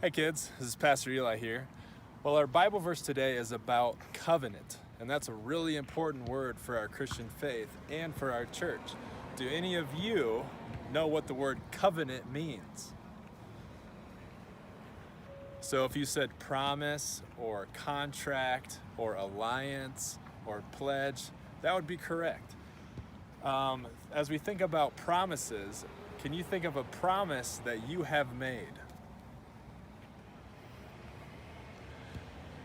Hi kids, this is Pastor Eli here. Well, our Bible verse today is about covenant, and that's a really important word for our Christian faith and for our church. Do any of you know what the word covenant means? So if you said promise or contract or alliance or pledge, that would be correct. As we think about promises, can you think of a promise that you have made?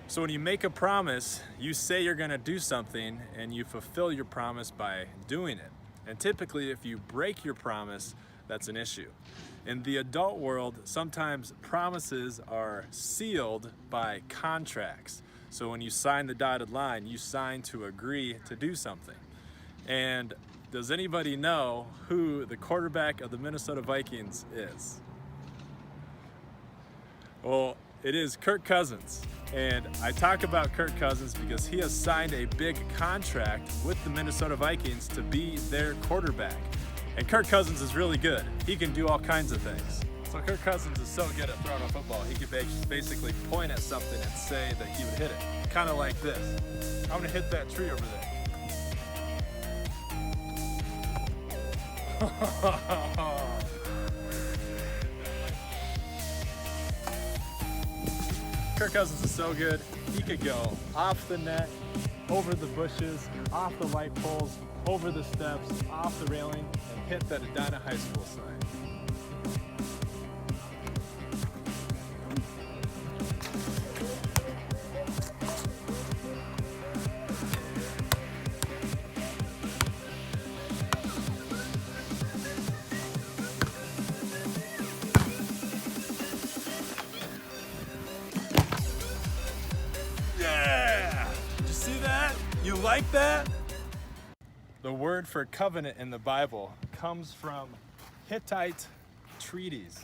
So when you make a promise, you say you're going to do something and you fulfill your promise by doing it. And typically, if you break your promise, that's an issue. In the adult world, sometimes promises are sealed by contracts. So when you sign the dotted line, you sign to agree to do something. And does anybody know who the quarterback of the Minnesota Vikings is? Well, it is Kirk Cousins. And I talk about Kirk Cousins because he has signed a big contract with the Minnesota Vikings to be their quarterback. And Kirk Cousins is really good. He can do all kinds of things. So Kirk Cousins is so good at throwing a football, he could basically point at something and say that he would hit it. Kind of like this. I'm gonna hit that tree over there. Kirk Cousins is so good, he could go off the net, over the bushes, off the light poles, over the steps, off the railing, and hit that Edina High School sign. Yeah! Did you see that? You like that? The word for covenant in the Bible comes from Hittite treaties.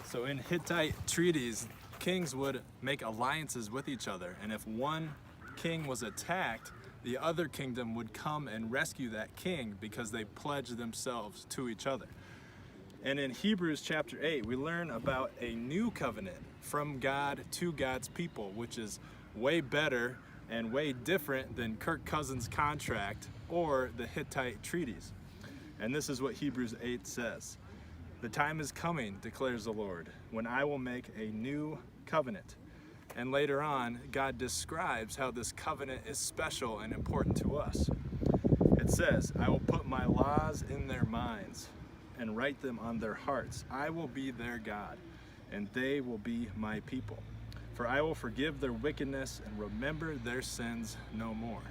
So in Hittite treaties, kings would make alliances with each other, and if one king was attacked, the other kingdom would come and rescue that king because they pledged themselves to each other. And in Hebrews chapter 8, we learn about a new covenant from God to God's people, which is way better and way different than Kirk Cousins' contract or the Hittite treaties. And this is what Hebrews 8 says. The time is coming, declares the Lord, when I will make a new covenant. And later on, God describes how this covenant is special and important to us. It says, I will put my laws in their minds and write them on their hearts. I will be their God, and they will be my people. For I will forgive their wickedness and remember their sins no more.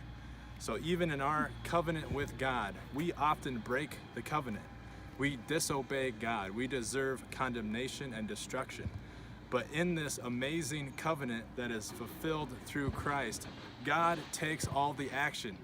So even in our covenant with God, we often break the covenant. We disobey God. We deserve condemnation and destruction. But in this amazing covenant that is fulfilled through Christ, God takes all the action.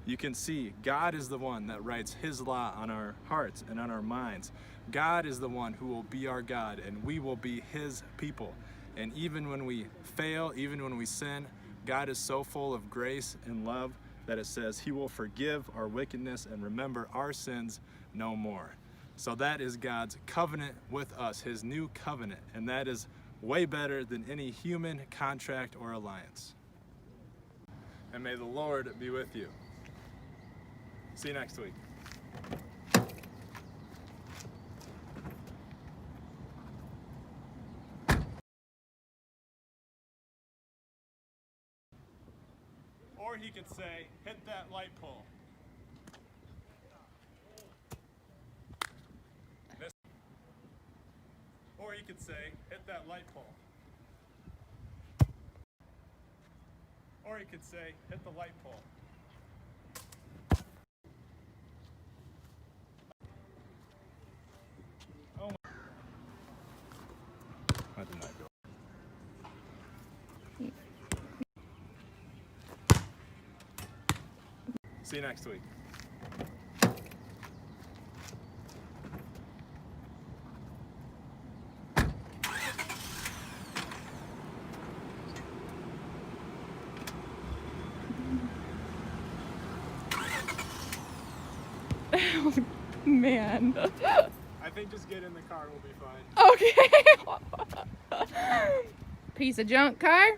You can see God is the one that writes His law on our hearts and on our minds. God is the one who will be our God, and we will be His people. And even when we fail, even when we sin, God is so full of grace and love that it says He will forgive our wickedness and remember our sins no more. So that is God's covenant with us, His new covenant, and that is way better than any human contract or alliance. And may the Lord be with you. See you next week. Or he could say, hit that light pole. Or he could say, hit that light pole. Or he could say, hit the light pole. Oh my. That did not go. See you next week. Oh, man. I think just get in the car, we'll be fine. Okay. Piece of junk car.